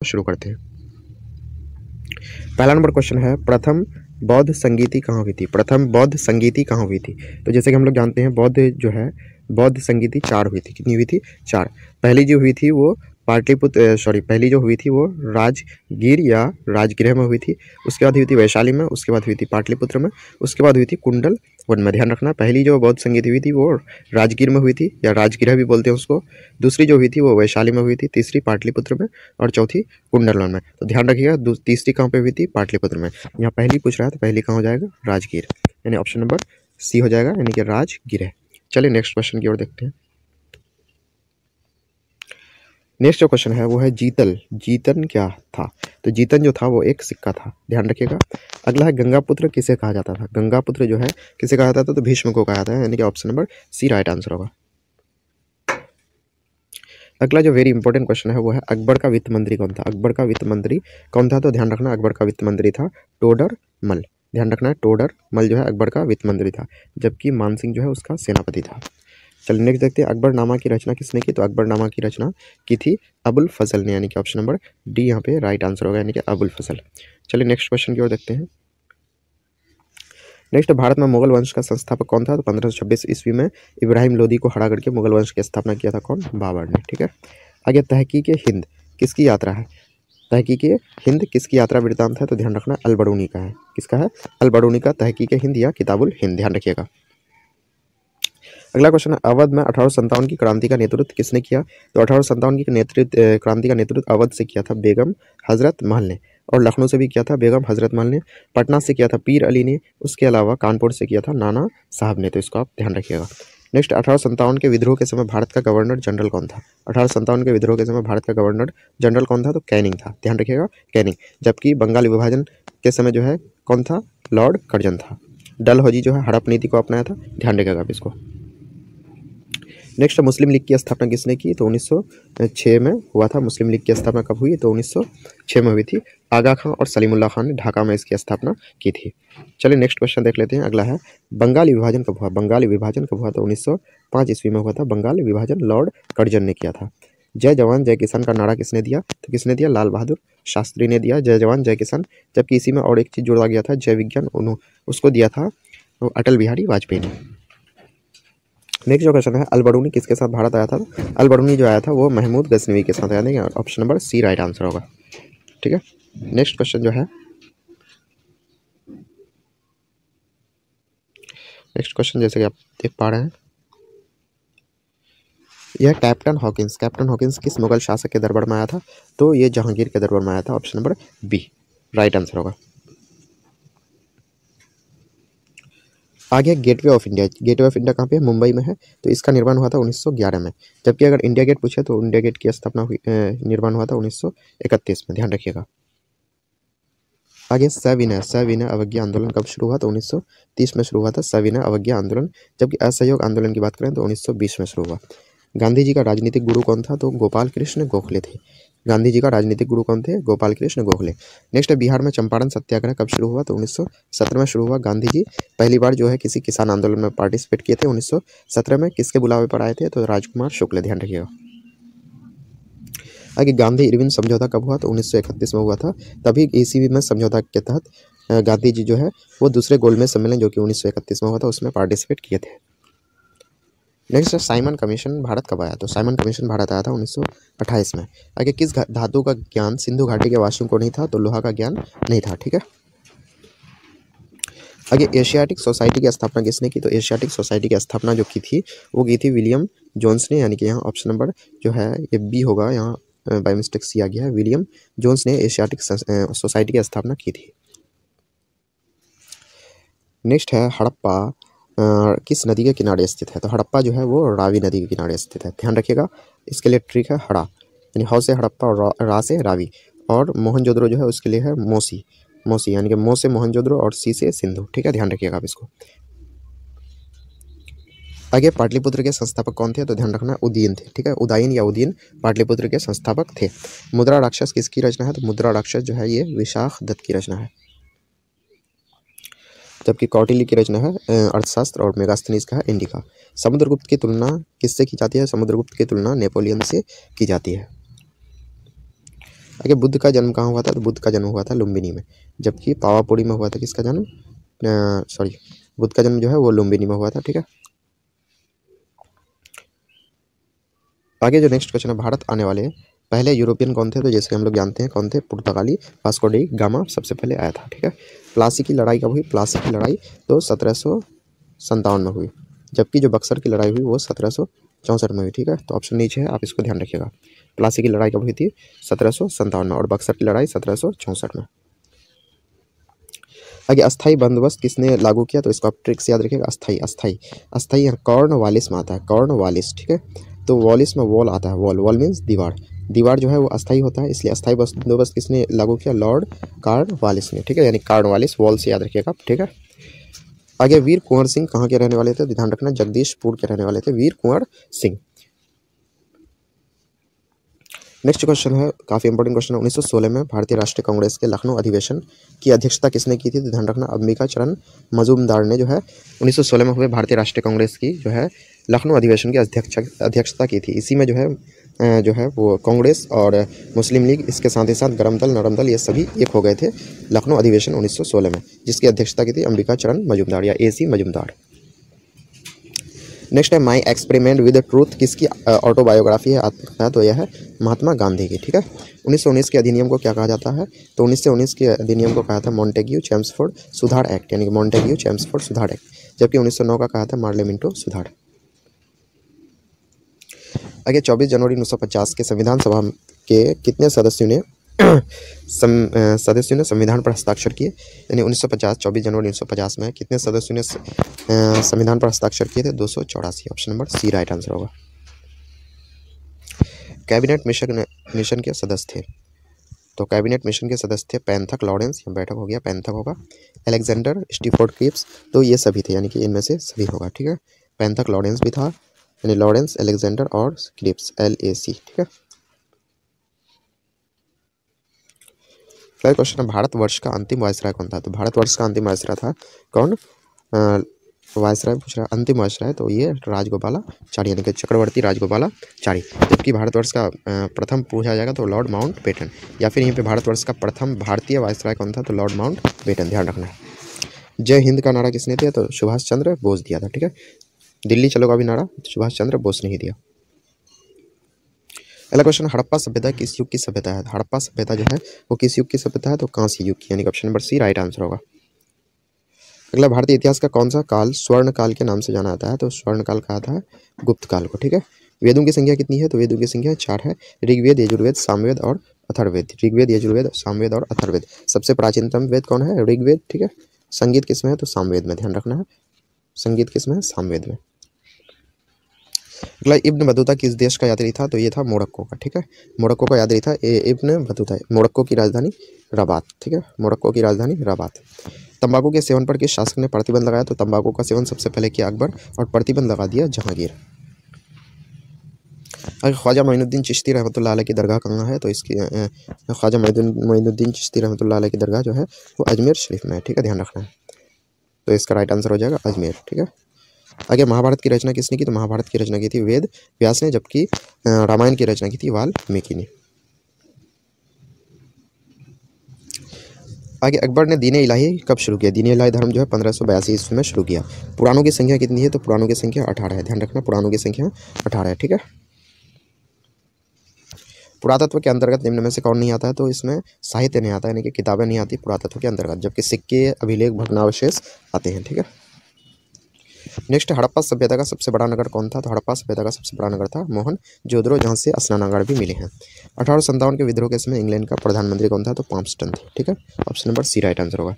शुरू करते हैं। पहला नंबर क्वेश्चन है, प्रथम बौद्ध संगीति कहाँ हुई थी? प्रथम बौद्ध संगीति कहाँ हुई थी? तो जैसे कि हम लोग जानते हैं बौद्ध जो है बौद्ध संगीति 4 हुई थी। कितनी हुई थी? 4। पहली जो हुई थी वो पहली जो हुई थी वो राजगीर या राजगृह में हुई थी। उसके बाद हुई थी वैशाली में, उसके बाद हुई थी पाटलिपुत्र में, उसके बाद हुई थी कुंडल वन में। ध्यान रखना, पहली जो बौद्ध संगीत हुई थी वो राजगीर में हुई थी या राजगृह भी बोलते हैं उसको। दूसरी जो हुई थी वो वैशाली में हुई थी, तीसरी पाटलिपुत्र में और चौथी कुंडल वन में। तो ध्यान रखिएगा तीसरी कहाँ पे हुई थी? पाटलिपुत्र में। यहाँ पहली पूछ रहा है तो पहली कहाँ हो जाएगा? राजगीर, यानी ऑप्शन नंबर सी हो जाएगा, यानी कि राजगृह। चलिए नेक्स्ट क्वेश्चन की ओर देखते हैं। नेक्स्ट जो क्वेश्चन है वो है जीतल। जीतन क्या था? तो जीतन जो था वो एक सिक्का था, ध्यान रखिएगा। अगला है गंगापुत्र किसे कहा जाता था? गंगापुत्र जो है किसे कहा जाता था? तो भीष्म को कहा जाता है, यानी कि option number C right answer होगा। अगला जो वेरी इंपॉर्टेंट क्वेश्चन है वो है अकबर का वित्त मंत्री कौन था? अकबर का वित्त मंत्री कौन था? तो ध्यान रखना अकबर का वित्त मंत्री था टोडर मल। ध्यान रखना टोडर मल जो है अकबर का वित्त मंत्री था, जबकि मानसिंह जो है उसका सेनापति था। चलिए नेक्स्ट देखते हैं, अकबरनामा की रचना किसने की? तो अकबरनामा की रचना की थी अबुल फजल ने, यानी कि ऑप्शन नंबर डी यहाँ पे राइट आंसर होगा, यानी कि अबुल फजल। चलिए नेक्स्ट क्वेश्चन की ओर देखते हैं। नेक्स्ट, भारत में मुगल वंश का संस्थापक कौन था? तो 1526 ईस्वी में इब्राहिम लोदी को हरा करके मुगल वंश की स्थापना किया था। कौन? बाबर ने। ठीक है, आगे तहकीक हिंद किसकी यात्रा है? तहकीक हिंद किसकी यात्रा वृत्तांत है? तो ध्यान रखना अल-बरूनी का है। किसका है? अल-बरूनी का तहकीक हिंद या किताबुल हिंद, ध्यान रखिएगा। अगला क्वेश्चन है, अवध में 1857 की क्रांति का नेतृत्व किसने किया? तो 1857 की क्रांति का नेतृत्व अवध से किया था बेगम हजरत महल ने, और लखनऊ से भी किया था बेगम हजरत महल ने, पटना से किया था पीर अली ने, उसके अलावा कानपुर से किया था नाना साहब ने। तो इसको आप ध्यान रखिएगा। नेक्स्ट, 1857 के विद्रोह के समय भारत का गवर्नर जनरल कौन था? 1857 के विद्रोह के समय भारत का गवर्नर जनरल कौन था? तो कैनिंग था, ध्यान रखिएगा कैनिंग। जबकि बंगाल विभाजन के समय जो है कौन था? लॉर्ड कर्जन था। डलहौजी जो है हड़प नीति को अपनाया था, ध्यान रखिएगा आप इसको। नेक्स्ट, मुस्लिम लीग की स्थापना किसने की? तो 1906 में हुआ था। मुस्लिम लीग की स्थापना कब हुई? तो 1906 में हुई थी। आगा खां और सलीमुल्लाह खान ने ढाका में इसकी स्थापना की थी। चलिए नेक्स्ट क्वेश्चन देख लेते हैं। अगला है, बंगाल विभाजन कब हुआ? बंगाल विभाजन कब हुआ? तो 1905 ईस्वी में हुआ था बंगाल विभाजन, लॉर्ड कर्जन ने किया था। जय जवान जय किसान का नारा किसने दिया? तो किसने दिया? लाल बहादुर शास्त्री ने दिया जय जवान जय किसान। जबकि इसी में और एक चीज़ जोड़ा गया था, जय विज्ञान, उसको दिया था अटल बिहारी वाजपेयी ने। नेक्स्ट जो क्वेश्चन है, अल-बरूनी किसके साथ भारत आया था? अल-बरूनी जो आया था वो महमूद गजनवी के साथ आया था, option number C right answer होगा। ठीक है, नेक्स्ट क्वेश्चन जो है, नेक्स्ट क्वेश्चन जैसे कि आप देख पा रहे हैं, यह कैप्टन हॉकिंस किस मुगल शासक के दरबार में आया था? तो ये जहांगीर के दरबार में आया था, option number B right answer होगा। आगे gateway of India. Gateway of India कहाँ पे है? मुंबई में है। तो इसका निर्माण हुआ था 1911 में। जबकि अगर इंडिया गेट पूछे तो इंडिया गेट की स्थापना हुई निर्माण हुआ था 1931 में, ध्यान रखिएगा। आगे सविनय अवज्ञा आंदोलन कब शुरू हुआ? तो 1930 में शुरू हुआ था सविनय अवज्ञा आंदोलन। जबकि असहयोग आंदोलन की बात करें तो 1920 में शुरू हुआ। गांधी जी का राजनीतिक गुरु कौन था? तो गोपाल कृष्ण गोखले थे। गांधी जी का राजनीतिक गुरु कौन थे? गोपाल कृष्ण गोखले। नेक्स्ट, बिहार में चंपारण सत्याग्रह कब शुरू हुआ? तो 1917 में शुरू हुआ। गांधी जी पहली बार जो है किसी किसान आंदोलन में पार्टिसिपेट किए थे 1917 में। किसके बुलावे पर आए थे? तो राजकुमार शुक्ल, ध्यान रखिएगा। आगे गांधी इरविन समझौता कब हुआ? तो 1931 में हुआ था। तभी ईसीवी में समझौता के तहत गांधी जी जो है वो दूसरे गोलमेज सम्मेलन जो कि 1931 में हुआ था उसमें पार्टिसिपेट किए थे। नेक्स्ट, साइमन कमीशन भारत कब आया? तो साइमन कमीशन भारत आया था 1928 में। आगे किस धातु का ज्ञान सिंधु घाटी के वासियों को नहीं था? तो लोहा का ज्ञान नहीं था। ठीक है, आगे एशियाटिक सोसाइटी की स्थापना किसने की? तो एशियाटिक सोसाइटी की स्थापना जो की थी वो की थी विलियम जोन्स ने, यानी कि यहाँ ऑप्शन नंबर जो है ये बी होगा, यहाँ बाय मिस्टेक सी आ गया है। विलियम जोन्स ने एशियाटिक सोसाइटी की स्थापना की थी। नेक्स्ट है, हड़प्पा किस नदी के किनारे स्थित है? तो हड़प्पा जो है वो रावी नदी के किनारे स्थित है, ध्यान रखिएगा। इसके लिए ट्रिक है हड़ा, यानी हौ से हड़प्पा और रा से रावी, और मोहनजोदड़ो जो है उसके लिए है मोसी, यानी कि मो से मोहनजोदड़ो और सी से सिंधु। ठीक है, ध्यान रखिएगा आप इसको। आगे पाटलिपुत्र के संस्थापक कौन थे? तो ध्यान रखना उदयन थे। ठीक है, उदयन या उदयन पाटलिपुत्र के संस्थापक थे। मुद्रा राक्षस किसकी रचना है? तो मुद्रा राक्षस जो है ये विशाख दत्त की रचना है। जबकि कौटिल्य की रचना है अर्थशास्त्र, और मेगास्थनीज का है इंडिका। समुद्रगुप्त की तुलना किससे की जाती है? समुद्रगुप्त की तुलना नेपोलियन से की जाती है। आगे बुद्ध का जन्म कहाँ हुआ था? तो बुद्ध का जन्म हुआ था लुम्बिनी में, जबकि पावापुरी में हुआ था किसका जन्म? बुद्ध का जन्म जो है वो लुम्बिनी में हुआ था। ठीक है, आगे जो नेक्स्ट क्वेश्चन है, भारत आने वाले पहले यूरोपियन कौन थे? तो जैसे हम लोग जानते हैं कौन थे, पुर्तगाली वास्को डी गामा सबसे पहले आया था। ठीक है, प्लासी की लड़ाई कब हुई? प्लासी की लड़ाई तो 1757 में हुई, जबकि जो बक्सर की लड़ाई हुई वो 1764 में हुई। ठीक है, तो ऑप्शन नीचे है, आप इसको ध्यान रखिएगा। प्लासी की लड़ाई कब हुई थी? 1757 में, और बक्सर की लड़ाई 1764 में। आगे अस्थाई बंदोबस्त किसने लागू किया? तो इसको आप ट्रिक से याद रखिएगा। अस्थाई अस्थाई अस्थाई यहाँ कॉर्नवालिस में आता है, कॉर्नवालिस। ठीक है, तो वॉलिस में वॉल आता है, वॉल वॉल मीन्स दीवार, दीवार जो है वो अस्थाई होता है, इसलिए अस्थाई बंदोबस्त किसने लागू किया? लॉर्ड कॉर्नवालिस ने। ठीक है, यानी कॉर्नवालिस, वॉल से याद रखिएगा। ठीक है, आगे वीर कुंवर सिंह कहाँ के रहने वाले थे? ध्यान रखना, जगदीशपुर के रहने वाले थे वीर कुंवर सिंह। नेक्स्ट क्वेश्चन है, काफ़ी इंपॉर्टेंट क्वेश्चन है। 1916 में भारतीय राष्ट्रीय कांग्रेस के लखनऊ अधिवेशन की अध्यक्षता किसने की थी? तो ध्यान रखना, अंबिका चरण मजूमदार ने जो है 1916 में हुए भारतीय राष्ट्रीय कांग्रेस की जो है लखनऊ अधिवेशन की अध्यक्षता की थी। इसी में जो है वो कांग्रेस और मुस्लिम लीग, इसके साथ ही साथ गरम दल, नरम दल, ये सभी एक हो गए थे लखनऊ अधिवेशन 1916 में, जिसकी अध्यक्षता की थी अंबिका चरण मजूमदार या AC मजूमदार। नेक्स्ट है, माई एक्सपेरिमेंट विद ट्रूथ किसकी ऑटोबायोग्राफी है, आत्मकथा है? तो यह है महात्मा गांधी की। ठीक है, 1919 के अधिनियम को क्या कहा जाता है? तो 1919 के अधिनियम को कहा था मॉन्टेग्यू चेम्सफोर्ड सुधार एक्ट, यानी कि मॉन्टेग्यू चेम्सफोर्ड सुधार एक्ट, जबकि 1909 का कहा था मार्ले मिंटो सुधार। आगे 24 जनवरी 1950 के संविधान सभा के कितने सदस्यों ने संविधान पर हस्ताक्षर किए? यानी 1950 24 जनवरी 1950 में कितने सदस्यों ने संविधान पर हस्ताक्षर किए थे? 284। Option number C right answer होगा। कैबिनेट मिशन के सदस्य थे, तो कैबिनेट मिशन के सदस्य थे पैंथक लॉरेंस, यहाँ बैठक हो गया, पैंथक होगा, अलेक्जेंडर स्टीफोर्ड क्रिप्स, तो ये सभी थे, यानी कि इनमें से सभी होगा। ठीक है, पैंथक लॉरेंस भी था, यानी लॉरेंस, अलेक्जेंडर और क्रिप्स, LAC। ठीक है, फिर क्वेश्चन है, भारतवर्ष का अंतिम वायसराय कौन था? तो भारतवर्ष का अंतिम वायसराय था कौन? वायसराय पूछ रहा है, अंतिम वायसराय, तो ये राजगोपालाचारी, यानी कि चक्रवर्ती राजगोपालाचारी। जबकि भारतवर्ष का प्रथम पूछा जाएगा तो लॉर्ड माउंटबेटन, या फिर यहीं पे भारतवर्ष का प्रथम भारतीय वायसराय कौन था? तो लॉर्ड माउंटबेटन, ध्यान रखना है। जय हिंद का नारा किसने दिया? तो सुभाष चंद्र बोस दिया था। ठीक है, दिल्ली चलो का भी नारा सुभाष चंद्र बोस ने ही दिया। अगला क्वेश्चन, हड़प्पा सभ्यता किस युग की सभ्यता है? हड़प्पा सभ्यता जो है वो किस युग की सभ्यता है? तो कांस्य युग की, यानी कि option number C right answer होगा। अगला, भारतीय इतिहास का कौन सा काल स्वर्ण काल के नाम से जाना जाता है? तो स्वर्ण काल कहा था गुप्त काल को। ठीक है, वेदों की संख्या कितनी है? तो वेदों की संख्या 4 है, ऋग्वेद, यजुर्वेद, सामवेद और अथर्ववेद। ऋग्वेद, यजुर्वेद, सामवेद और अथर्ववेद। सबसे प्राचीनतम वेद कौन है? ऋग्वेद। ठीक है, संगीत किसमें है? तो सामवेद में, ध्यान रखना है, संगीत किसमें है? सामवेद में। अगला, इब्न बतूता किस देश का यात्री था? तो ये था मोरक्को का। ठीक है, मोरक्को का यात्री था इब्न बतूता। मोरक्को की राजधानी रबात। ठीक है, मोरक्को की राजधानी रबात। तंबाकू के सेवन पर किस शासक ने प्रतिबंध लगाया? तो तंबाकू का सेवन सबसे पहले किया अकबर और प्रतिबंध लगा दिया जहांगीर। ख्वाजा मोइनुद्दीन चिश्ती रहमतुल्लाह अलैह की दरगाह कहाँ है? तो इसकी ख्वाजा मोइनुद्दीन चिश्ती रहमतुल्लाह अलैह की दरगाह जो है वो अजमेर शरीफ में है। ठीक है, ध्यान रखना है, तो इसका राइट आंसर हो जाएगा अजमेर। ठीक है, आगे महाभारत की रचना किसने की? तो महाभारत की रचना की थी वेद व्यास ने, जबकि रामायण की रचना की थी वाल्मीकि ने। आगे, अकबर ने दीन इलाही कब शुरू किया? दीन इलाही धर्म जो है 1582 ईस्वी में शुरू किया। पुराणों की संख्या कितनी है? तो पुराणों की संख्या 18 है, ध्यान रखना, पुराणों की संख्या 18 है। ठीक है, पुरातत्व के अंतर्गत निम्न में से कौन नहीं आता है? तो इसमें साहित्य नहीं आता, यानी कि किताबें नहीं आती पुरातत्व के अंतर्गत, जबकि सिक्के, अभिलेख, भग्नावशेष आते हैं। ठीक है, नेक्स्ट, हड़प्पा सभ्यता का सबसे बड़ा नगर कौन था? तो हड़प्पा सभ्यता का सबसे बड़ा नगर था मोहनजोदड़ो, जहाँ से स्नानागार भी मिले हैं। 1857 के विद्रोह के समय इंग्लैंड का प्रधानमंत्री कौन था? तो पाम्पस्टन थे। ठीक है, option number C right answer होगा।